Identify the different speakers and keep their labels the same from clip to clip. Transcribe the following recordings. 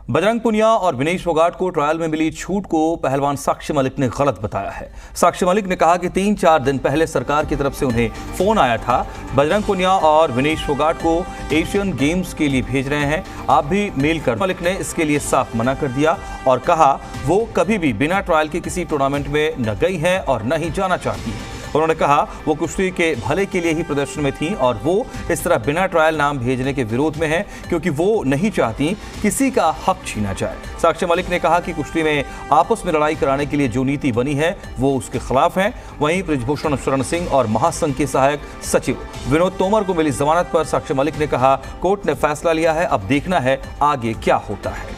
Speaker 1: बजरंग पुनिया और विनेश फोगाट को ट्रायल में मिली छूट को पहलवान साक्षी मलिक ने गलत बताया है। साक्षी मलिक ने कहा कि 3-4 दिन पहले सरकार की तरफ से उन्हें फोन आया था। बजरंग पुनिया और विनेश फोगाट को एशियन गेम्स के लिए भेज रहे हैं, आप भी मेल कर। मलिक ने इसके लिए साफ मना कर दिया और कहा वो कभी भी बिना ट्रायल के किसी टूर्नामेंट में न गई हैं और न ही जाना चाहती है। उन्होंने कहा वो कुश्ती के भले के लिए ही प्रदर्शन में थी और वो इस तरह बिना ट्रायल नाम भेजने के विरोध में है क्योंकि वो नहीं चाहती किसी का हक छीना जाए। साक्षी मलिक ने कहा कि कुश्ती में आपस में लड़ाई कराने के लिए जो नीति बनी है वो उसके खिलाफ है। वहीं बृजभूषण शरण सिंह और महासंघ के सहायक सचिव विनोद तोमर को मिली जमानत पर साक्षी मलिक ने कहा कोर्ट ने फैसला लिया है, अब देखना है आगे क्या होता है।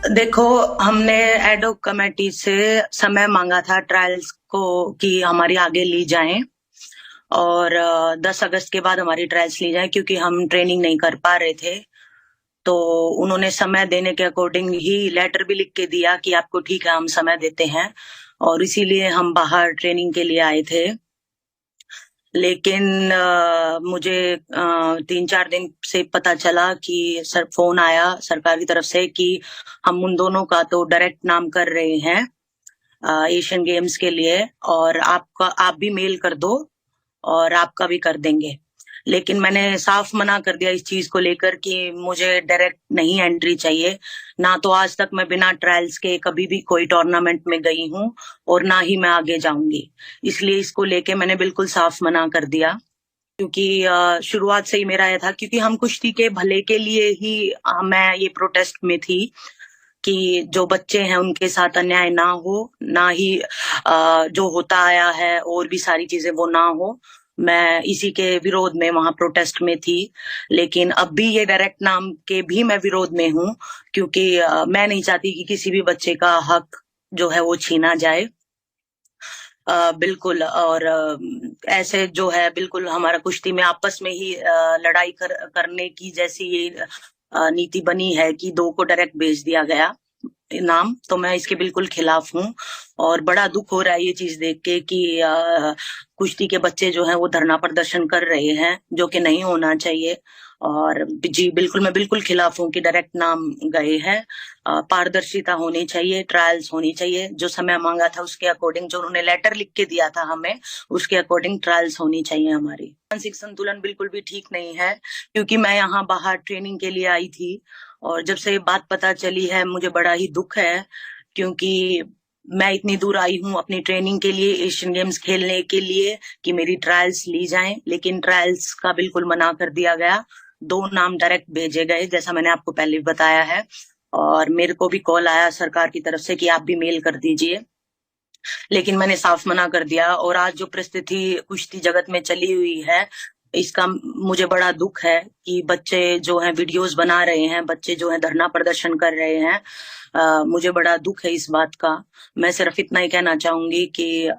Speaker 2: देखो, हमने एडहॉक कमेटी से समय मांगा था ट्रायल्स को कि हमारी आगे ली जाएं और 10 अगस्त के बाद हमारी ट्रायल्स ली जाएं क्योंकि हम ट्रेनिंग नहीं कर पा रहे थे। तो उन्होंने समय देने के अकॉर्डिंग ही लेटर भी लिख के दिया कि आपको ठीक है, हम समय देते हैं, और इसीलिए हम बाहर ट्रेनिंग के लिए आए थे। लेकिन मुझे 3-4 दिन से पता चला कि फोन आया सरकार की तरफ से कि हम उन दोनों का तो डायरेक्ट नाम कर रहे हैं एशियन गेम्स के लिए, और आप भी मेल कर दो और आपका भी कर देंगे। लेकिन मैंने साफ मना कर दिया इस चीज को लेकर कि मुझे डायरेक्ट नहीं एंट्री चाहिए। ना तो आज तक मैं बिना ट्रायल्स के कभी भी कोई टूर्नामेंट में गई हूँ और ना ही मैं आगे जाऊंगी। इसलिए इसको लेके मैंने बिल्कुल साफ मना कर दिया क्योंकि शुरुआत से ही मेरा यह था, क्योंकि हम कुश्ती के भले के लिए ही मैं ये प्रोटेस्ट में थी कि जो बच्चे हैं उनके साथ अन्याय ना हो, ना ही जो होता आया है और भी सारी चीजें वो ना हो। मैं इसी के विरोध में वहां प्रोटेस्ट में थी। लेकिन अब भी ये डायरेक्ट नाम के भी मैं विरोध में हूँ क्योंकि मैं नहीं चाहती कि किसी भी बच्चे का हक जो है वो छीना जाए। बिल्कुल। और ऐसे जो है बिल्कुल हमारा कुश्ती में आपस में ही लड़ाई करने की जैसी ये नीति बनी है कि 2 को डायरेक्ट भेज दिया गया नाम, तो मैं इसके बिल्कुल खिलाफ हूँ। और बड़ा दुख हो रहा है ये चीज देख के कि कुश्ती के बच्चे जो हैं वो धरना प्रदर्शन कर रहे हैं, जो कि नहीं होना चाहिए। और जी बिल्कुल, मैं बिल्कुल खिलाफ हूँ कि डायरेक्ट नाम गए हैं। पारदर्शिता होनी चाहिए, ट्रायल्स होनी चाहिए। जो समय मांगा था उसके अकॉर्डिंग, जो उन्होंने लेटर लिख के दिया था हमें, उसके अकॉर्डिंग ट्रायल्स होनी चाहिए। हमारी मानसिक संतुलन बिल्कुल भी ठीक नहीं है क्योंकि मैं यहाँ बाहर ट्रेनिंग के लिए आई थी और जब से ये बात पता चली है मुझे बड़ा ही दुख है क्योंकि मैं इतनी दूर आई हूँ अपनी ट्रेनिंग के लिए, एशियन गेम्स खेलने के लिए, कि मेरी ट्रायल्स ली जाएं। लेकिन ट्रायल्स का बिल्कुल मना कर दिया गया। 2 नाम डायरेक्ट भेजे गए जैसा मैंने आपको पहले भी बताया है, और मेरे को भी कॉल आया सरकार की तरफ से कि आप भी मेल कर दीजिए, लेकिन मैंने साफ मना कर दिया। और आज जो परिस्थिति कुश्ती जगत में चली हुई है इसका मुझे बड़ा दुख है कि बच्चे जो हैं वीडियोस बना रहे हैं, बच्चे जो हैं धरना प्रदर्शन कर रहे हैं। मुझे बड़ा दुख है इस बात का। मैं सिर्फ इतना ही कहना चाहूंगी कि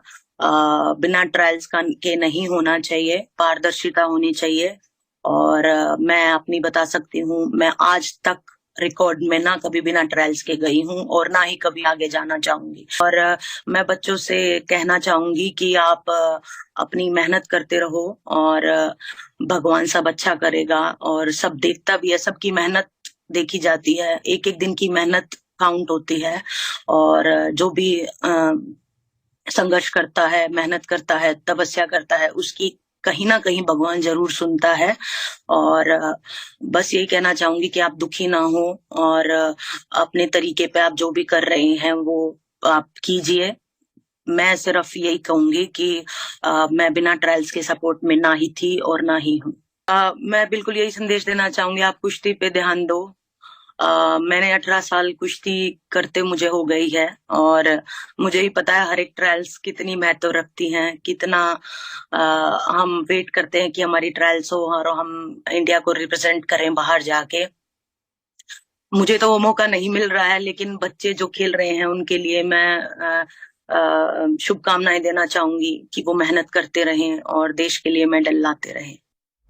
Speaker 2: बिना ट्रायल्स के नहीं होना चाहिए, पारदर्शिता होनी चाहिए। और मैं अपनी बता सकती हूँ, मैं आज तक रिकॉर्ड में ना कभी बिना ट्रायल्स के गई हूँ और ना ही कभी आगे जाना चाहूंगी। और मैं बच्चों से कहना चाहूंगी कि आप अपनी मेहनत करते रहो और भगवान सब अच्छा करेगा और सब देखता भी है। सबकी मेहनत देखी जाती है, एक एक दिन की मेहनत काउंट होती है, और जो भी संघर्ष करता है, मेहनत करता है, तपस्या करता है, उसकी कहीं ना कहीं भगवान जरूर सुनता है। और बस यही कहना चाहूंगी कि आप दुखी ना हो और अपने तरीके पे आप जो भी कर रहे हैं वो आप कीजिए। मैं सिर्फ यही कहूंगी कि मैं बिना ट्रायल्स के सपोर्ट में ना ही थी और ना ही हूँ। मैं बिल्कुल यही संदेश देना चाहूंगी, आप कुश्ती पे ध्यान दो। मैंने 18 साल कुश्ती करते मुझे हो गई है और मुझे ही पता है हर एक ट्रायल्स कितनी महत्व रखती हैं, कितना हम वेट करते हैं कि हमारी ट्रायल्स हो और हम इंडिया को रिप्रेजेंट करें बाहर जाके। मुझे तो वो मौका नहीं मिल रहा है, लेकिन बच्चे जो खेल रहे हैं उनके लिए मैं शुभकामनाएं देना चाहूंगी कि वो मेहनत करते रहें और देश के लिए मेडल लाते रहें।